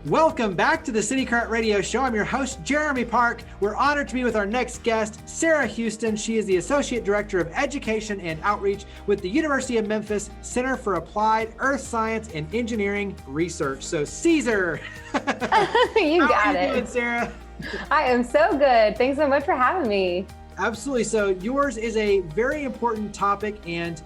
Welcome back to the City Current Radio Show. I'm your host, Jeremy Park. We're honored to be with our next guest, Sarah Houston. She is the Associate Director of Education and Outreach with the University of Memphis Center for Applied Earth Science and Engineering Research. So, CAESER. You got it. How are you doing, Sarah? I am so good. Thanks so much for having me. Absolutely. So, yours is a very important topic, and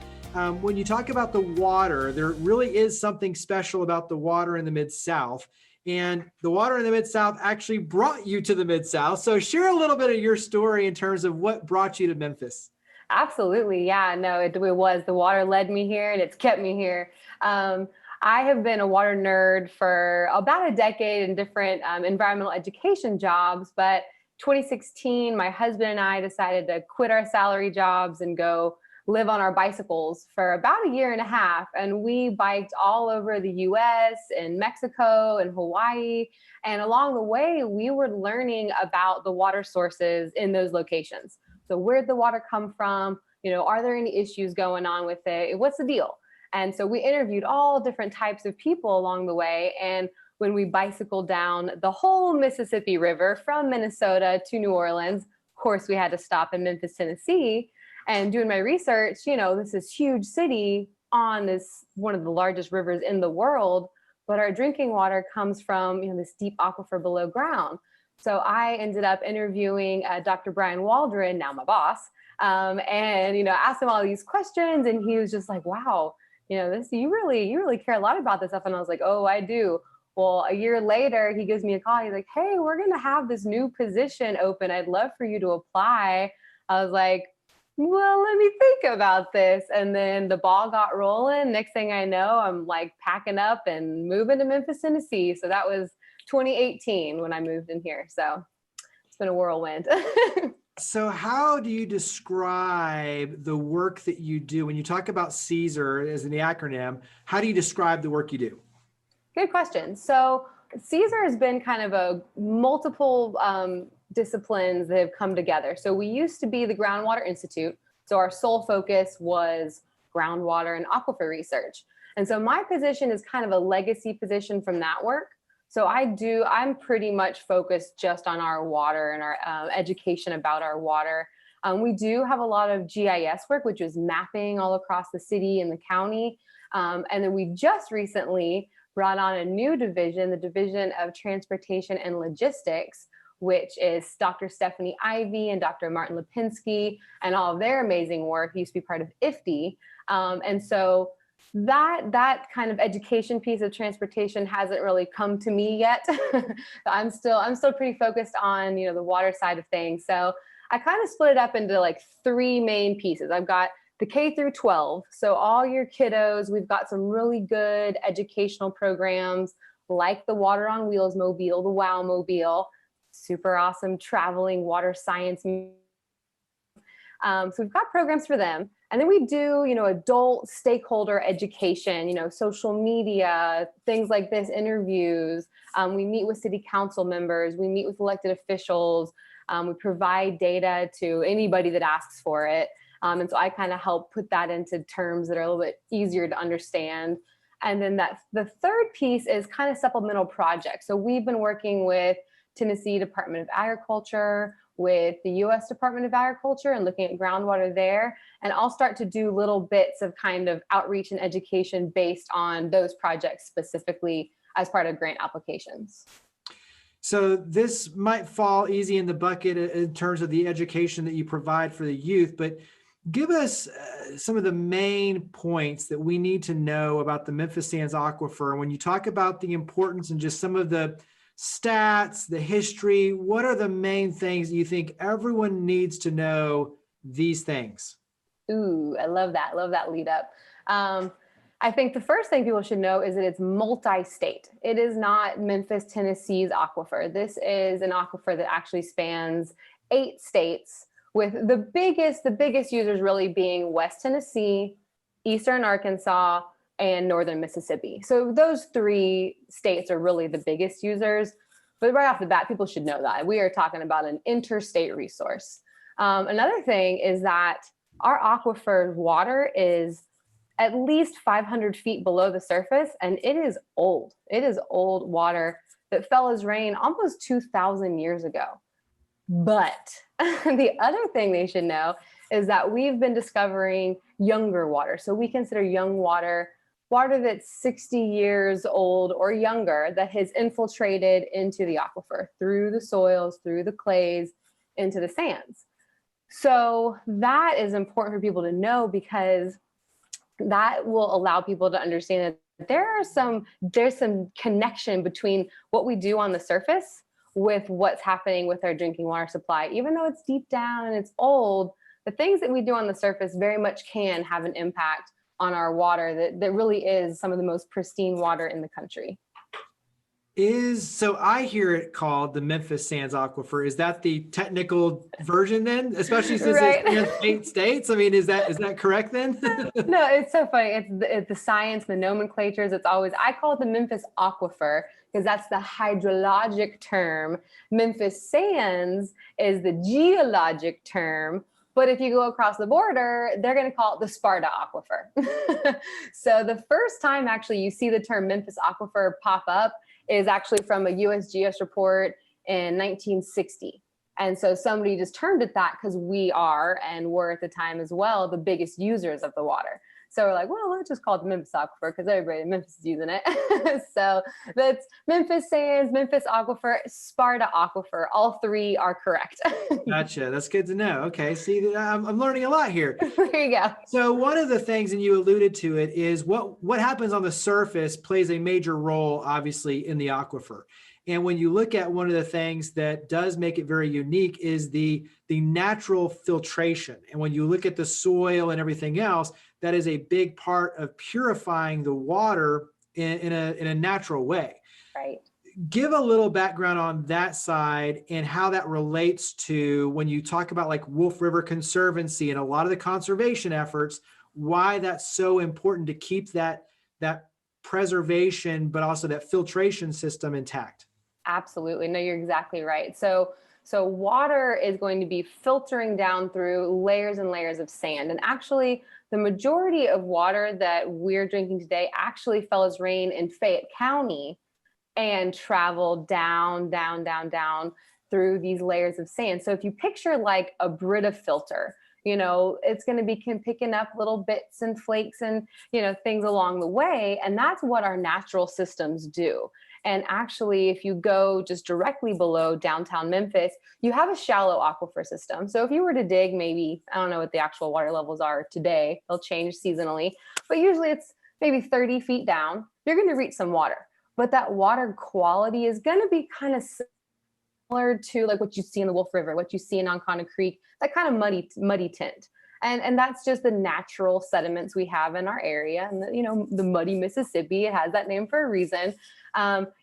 when you talk about the water, there really is something special about the water in the Mid-South. And the water in the Mid-South actually brought you to the Mid-South. So share a little bit of your story in terms of what brought you to Memphis. Absolutely. Yeah, no, it was. The water led me here and it's kept me here. I have been a water nerd for about a decade in different environmental education jobs. But 2016, my husband and I decided to quit our salary jobs and go live on our bicycles for about a year and a half. And we biked all over the US and Mexico and Hawaii. And along the way, we were learning about the water sources in those locations. So where'd the water come from? You know, are there any issues going on with it? What's the deal? And so we interviewed all different types of people along the way. And when we bicycled down the whole Mississippi River from Minnesota to New Orleans, of course, we had to stop in Memphis, Tennessee. And doing my research, you know, this is huge city on this one of the largest rivers in the world, but our drinking water comes from, you know, this deep aquifer below ground. So I ended up interviewing Dr. Brian Waldron, now my boss, and, you know, asked him all these questions, and he was just like, wow, you know, this, you really care a lot about this stuff. And I was like, oh, I do. Well, a year later, he gives me a call. He's like, hey, we're going to have this new position open. I'd love for you to apply. I was like, well, let me think about this. And then the ball got rolling. Next thing I know, I'm like packing up and moving to Memphis, Tennessee. So that was 2018 when I moved in here. So it's been a whirlwind. So how do you describe the work that you do? When you talk about CAESER as in the acronym, how do you describe the work you do? Good question. So CAESER has been kind of a multiple disciplines that have come together. So we used to be the Groundwater Institute. So our sole focus was groundwater and aquifer research. And so my position is kind of a legacy position from that work. So I'm pretty much focused just on our water and our education about our water. We do have a lot of GIS work, which is mapping all across the city and the county. And then we just recently brought on a new division, the Division of Transportation and Logistics, which is Dr. Stephanie Ivy and Dr. Martin Lipinski and all of their amazing work. He used to be part of IFTI. And so that kind of education piece of transportation hasn't really come to me yet. I'm still pretty focused on, you know, the water side of things. So I kind of split it up into like three main pieces. I've got the K through 12. So all your kiddos, we've got some really good educational programs like the Water on Wheels Mobile, the WOW Mobile, super awesome traveling water science. So we've got programs for them. And then we do, you know, adult stakeholder education, you know, social media, things like this, interviews. We meet with city council members. We meet with elected officials. We provide data to anybody that asks for it. And so I kind of help put that into terms that are a little bit easier to understand. And then the third piece is kind of supplemental projects. So we've been working with Tennessee Department of Agriculture, with the U.S. Department of Agriculture and looking at groundwater there. And I'll start to do little bits of kind of outreach and education based on those projects specifically as part of grant applications. So this might fall easy in the bucket in terms of the education that you provide for the youth, but give us some of the main points that we need to know about the Memphis Sands Aquifer. When you talk about the importance and just some of the stats, the history, what are the main things you think everyone needs to know these things? Ooh, I love that. Love that lead up. I think the first thing people should know is that it's multi-state. It is not Memphis, Tennessee's aquifer. This is an aquifer that actually spans 8 states, with the biggest users really being West Tennessee, Eastern Arkansas, and Northern Mississippi. So those 3 states are really the biggest users. But right off the bat, people should know that. We are talking about an interstate resource. Another thing is that our aquifer water is at least 500 feet below the surface, and it is old. It is old water. that fell as rain almost 2,000 years ago. But the other thing they should know is that we've been discovering younger water. So we consider young water that's 60 years old or younger that has infiltrated into the aquifer through the soils, through the clays, into the sands. So that is important for people to know, because that will allow people to understand that there's some connection between what we do on the surface with what's happening with our drinking water supply. Even though it's deep down and it's old, the things that we do on the surface very much can have an impact on our water that really is some of the most pristine water in the country. So I hear it called the Memphis Sands Aquifer. Is that the technical version then? Especially since Right. it's 8 states? I mean, is that correct then? No, it's so funny. It's the science, the nomenclatures. It's always, I call it the Memphis Aquifer because that's the hydrologic term. Memphis Sands is the geologic term. But if you go across the border, they're going to call it the Sparta Aquifer. So the first time actually you see the term Memphis Aquifer pop up is actually from a USGS report in 1960. And so somebody just termed it that because we are, and were at the time as well, the biggest users of the water. So we're like, well, let's just call it the Memphis Aquifer because everybody in Memphis is using it. So that's Memphis Sands, Memphis Aquifer, Sparta Aquifer. All three are correct. Gotcha. That's good to know. Okay. See, I'm learning a lot here. There you go. So one of the things, and you alluded to it, is what happens on the surface plays a major role, obviously, in the aquifer. And when you look at one of the things that does make it very unique is the natural filtration. And when you look at the soil and everything else, that is a big part of purifying the water in a natural way. Right. Give a little background on that side and how that relates to when you talk about like Wolf River Conservancy and a lot of the conservation efforts, why that's so important to keep that preservation, but also that filtration system intact. Absolutely. No, you're exactly right. So water is going to be filtering down through layers and layers of sand. And actually, the majority of water that we're drinking today actually fell as rain in Fayette County and traveled down through these layers of sand. So if you picture like a Brita filter, it's going to be picking up little bits and flakes and, things along the way. And that's what our natural systems do. And actually, if you go just directly below downtown Memphis, you have a shallow aquifer system. So if you were to dig, maybe, I don't know what the actual water levels are today, they'll change seasonally, but usually it's maybe 30 feet down, you're going to reach some water. But that water quality is going to be kind of similar to like what you see in the Wolf River, what you see in Oncona Creek, that kind of muddy tint. And that's just the natural sediments we have in our area. And the muddy Mississippi, it has that name for a reason.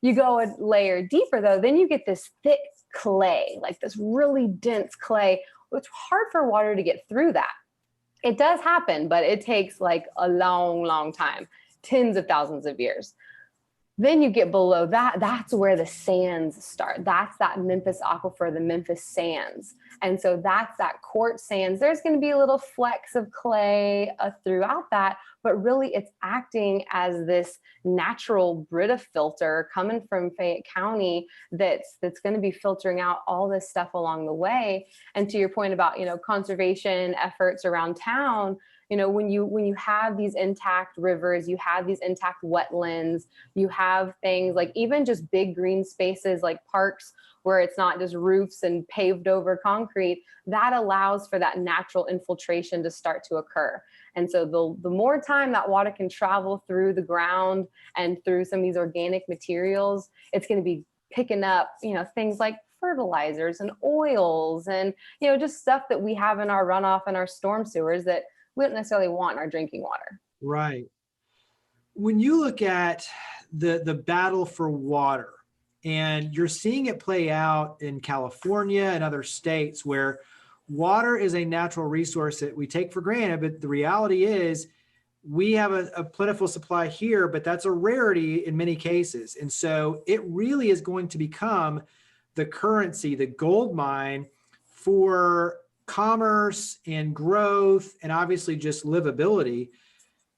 You go a layer deeper though, then you get this thick clay, like this really dense clay. It's hard for water to get through that. It does happen, but it takes like a long time, tens of thousands of years. Then you get below that, that's where the sands start. That's that Memphis Aquifer, the Memphis Sands. And so that's that quartz sands. There's going to be little flecks of clay throughout that, but really it's acting as this natural Brita filter coming from Fayette County that's going to be filtering out all this stuff along the way. And to your point about, conservation efforts around town, when you have these intact rivers, you have these intact wetlands, you have things like even just big green spaces like parks where it's not just roofs and paved over concrete, that allows for that natural infiltration to start to occur. And so the more time that water can travel through the ground and through some of these organic materials, it's going to be picking up, things like fertilizers and oils and, just stuff that we have in our runoff and our storm sewers that we don't necessarily want in our drinking water. Right. When you look at the battle for water, and you're seeing it play out in California and other states where water is a natural resource that we take for granted, but the reality is we have a plentiful supply here, but that's a rarity in many cases. And so it really is going to become the currency, the gold mine for commerce and growth and obviously just livability.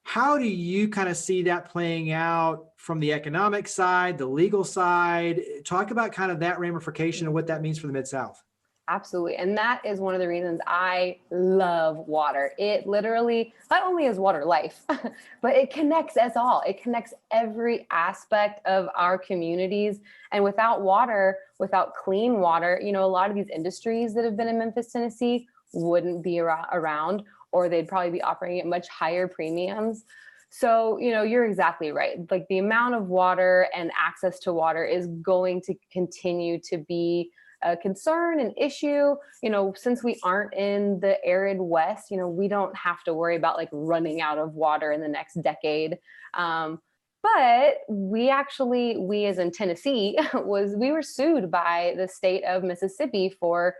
How do you kind of see that playing out from the economic side, the legal side? Talk about kind of that ramification and what that means for the Mid-South. Absolutely. And that is one of the reasons I love water. It literally, not only is water life, but it connects us all. It connects every aspect of our communities. And without water, without clean water, a lot of these industries that have been in Memphis, Tennessee wouldn't be around, or they'd probably be operating at much higher premiums. So, you're exactly right. Like, the amount of water and access to water is going to continue to be a concern, an issue. Since we aren't in the arid West, we don't have to worry about like running out of water in the next decade. But we as in Tennessee, we were sued by the state of Mississippi for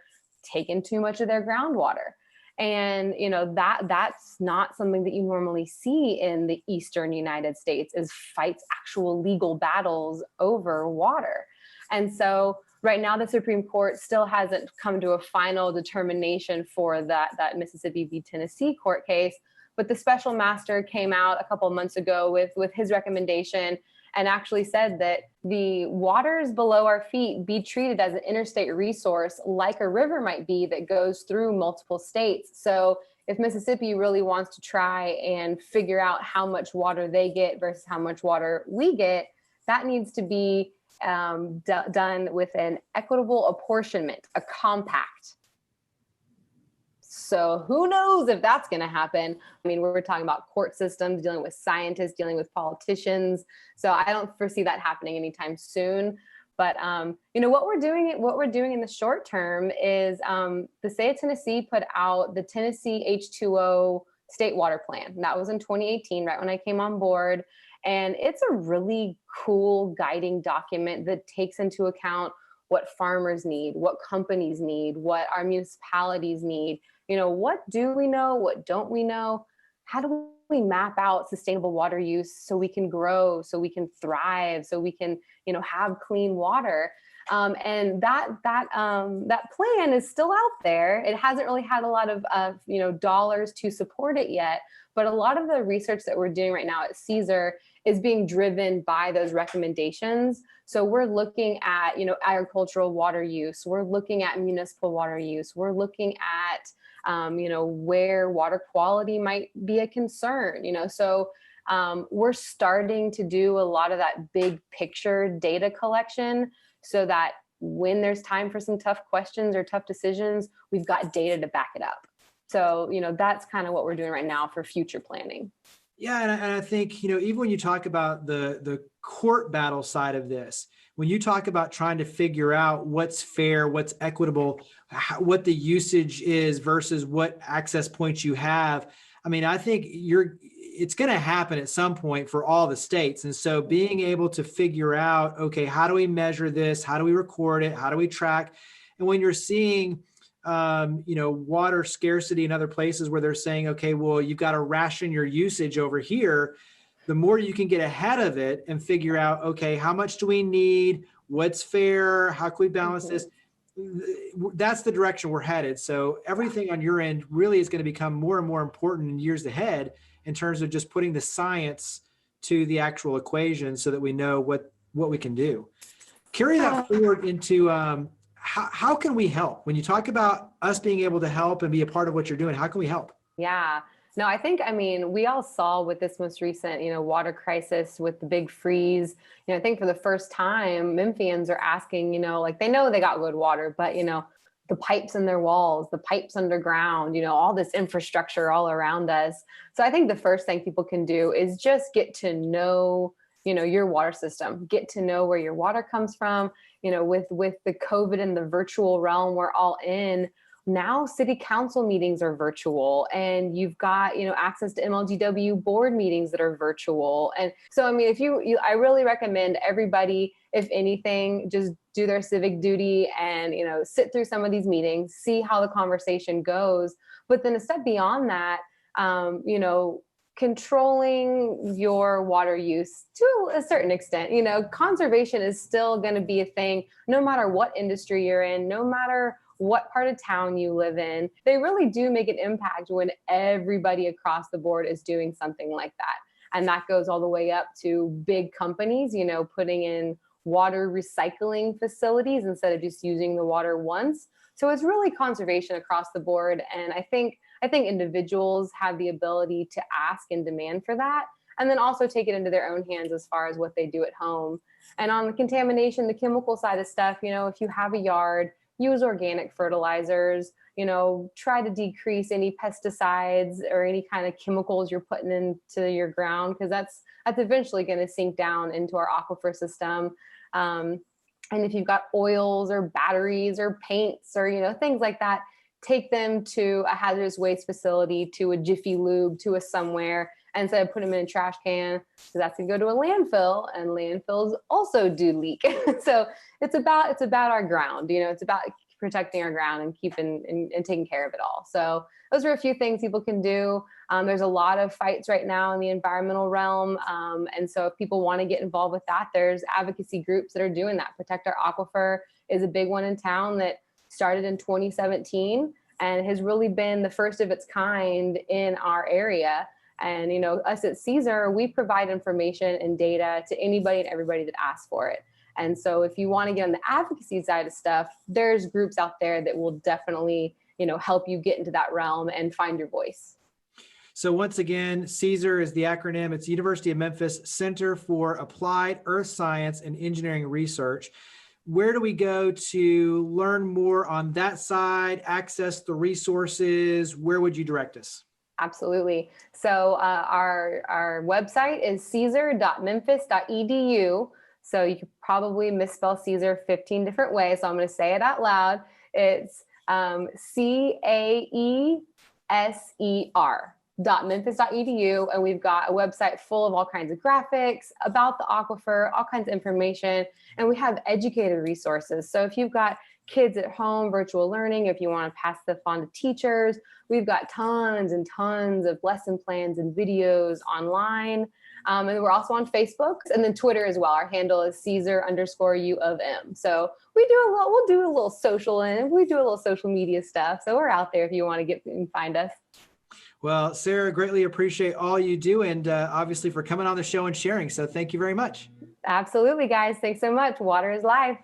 taking too much of their groundwater. And, that's not something that you normally see in the Eastern United States, is fights, actual legal battles over water. And so right now, the Supreme Court still hasn't come to a final determination for that Mississippi v. Tennessee court case. But the special master came out a couple of months ago with his recommendation and actually said that the waters below our feet be treated as an interstate resource like a river might be that goes through multiple states. So if Mississippi really wants to try and figure out how much water they get versus how much water we get, that needs to be done with an equitable apportionment, a compact. So who knows if that's going to happen? I mean, we're talking about court systems, dealing with scientists, dealing with politicians. So I don't foresee that happening anytime soon. But what we're doing in the short term is the state of Tennessee put out the Tennessee H2O State Water Plan. That was in 2018, right when I came on board. And it's a really cool guiding document that takes into account what farmers need, what companies need, what our municipalities need. What do we know? What don't we know? How do we map out sustainable water use so we can grow, so we can thrive, so we can, have clean water? And that plan is still out there. It hasn't really had a lot of dollars to support it yet. But a lot of the research that we're doing right now at CAESER is being driven by those recommendations. So we're looking at, agricultural water use. We're looking at municipal water use. We're looking at, where water quality might be a concern. So we're starting to do a lot of that big picture data collection so that when there's time for some tough questions or tough decisions, we've got data to back it up. So, that's kind of what we're doing right now for future planning. Yeah, and I think, even when you talk about the court battle side of this, when you talk about trying to figure out what's fair, what's equitable, what the usage is versus what access points you have, I mean, I think it's going to happen at some point for all the states. And so being able to figure out, okay, how do we measure this? How do we record it? How do we track? And when you're seeing water scarcity in other places where they're saying, okay, well, you've got to ration your usage over here. The more you can get ahead of it and figure out, okay, how much do we need? What's fair? How can we balance this? That's the direction we're headed. So everything on your end really is going to become more and more important in years ahead in terms of just putting the science to the actual equation so that we know what we can do. Carry that forward into how can we help? When you talk about us being able to help and be a part of what you're doing, how can we help? Yeah. No, I mean, we all saw with this most recent, water crisis with the big freeze, I think for the first time, Memphians are asking, like they know they got good water, but, the pipes in their walls, the pipes underground, all this infrastructure all around us. So I think the first thing people can do is just get to know, your water system, get to know where your water comes from. With the COVID and the virtual realm we're all in, now city council meetings are virtual, and you've got, access to MLGW board meetings that are virtual. And so, I mean, I really recommend everybody, if anything, just do their civic duty and, sit through some of these meetings, see how the conversation goes. But then a step beyond that, controlling your water use to a certain extent. Conservation is still going to be a thing no matter what industry you're in, no matter what part of town you live in. They really do make an impact when everybody across the board is doing something like that. And that goes all the way up to big companies, you know, putting in water recycling facilities instead of just using the water once. So it's really conservation across the board. And I think individuals have the ability to ask and demand for that, and then also take it into their own hands as far as what they do at home. And on the contamination, the chemical side of stuff, you know, if you have a yard, use organic fertilizers, you know, try to decrease any pesticides or any kind of chemicals you're putting into your ground, because that's eventually going to sink down into our aquifer system. And if you've got oils or batteries or paints or, you know, things like that, take them to a hazardous waste facility, to a Jiffy Lube, to a somewhere, and instead of putting them in a trash can, because that's going to go to a landfill, and landfills also do leak. So it's about our ground, you know, it's about protecting our ground and keeping and taking care of it all. So those are a few things people can do. There's a lot of fights right now in the environmental realm. And so if people want to get involved with that, there's advocacy groups that are doing that. Protect Our Aquifer is a big one in town that started in 2017 and has really been the first of its kind in our area. And, you know, us at CAESER, we provide information and data to anybody and everybody that asks for it. And so if you want to get on the advocacy side of stuff, there's groups out there that will definitely, you know, help you get into that realm and find your voice. So once again, CAESER is the acronym. It's University of Memphis Center for Applied Earth Science and Engineering Research. Where do we go to learn more on that side, access the resources? Where would you direct us? Absolutely. So our website is caesar.memphis.edu. So you could probably misspell CAESER 15 different ways. So I'm going to say it out loud. It's CAESER.memphis.edu. And we've got a website full of all kinds of graphics about the aquifer, all kinds of information. And we have educator resources. So if you've got kids at home, virtual learning, if you want to pass stuff on to teachers, we've got tons and tons of lesson plans and videos online. And we're also on Facebook and then Twitter as well. Our handle is Caesar_U of M. So we'll do a little social media stuff. So we're out there if you want to get and find us. Well, Sarah, greatly appreciate all you do and obviously for coming on the show and sharing. So thank you very much. Absolutely, guys. Thanks so much. Water is life.